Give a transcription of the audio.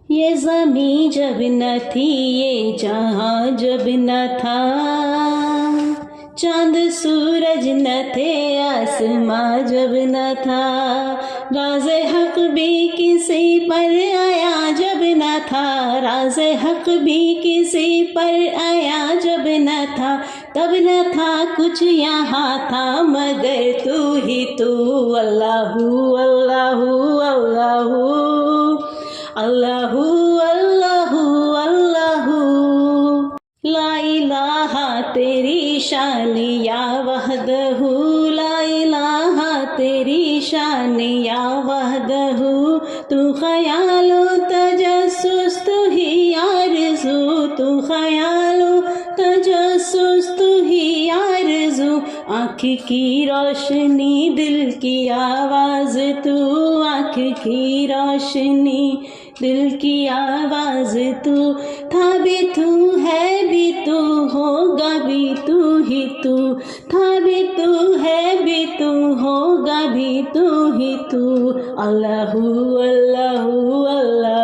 یہ زمین جب نہ تھی یہ جہاں جب نہ تھا، چاند سورج نہ تھے آسماں جب نہ تھا، راز حق بھی کسی پر آیا جب نہ تھا، راز حق بھی کسی پر آیا جب نہ تھا، تب نہ تھا کچھ یہاں تھا مگر تو ہی تو، اللہ اللہ اللہ اللہ اللہ اللہ، لا الہ تیری شان یا وحدہ، لا الہ تیری شان یا وحدہ، تو خیال و تجسس تو ہی آرزو، تو خیال و تجسس تو ہی آرزو، آنکھ کی روشنی دل کی آواز تو، آنکھ کی روشنی دل کی آواز تو، تھا بھی تو ہے بھی تو ہوگا بھی تو ہی تو، تھا بھی تو ہے بھی تو ہوگا بھی تو ہی تو، اللہ اللہ اللہ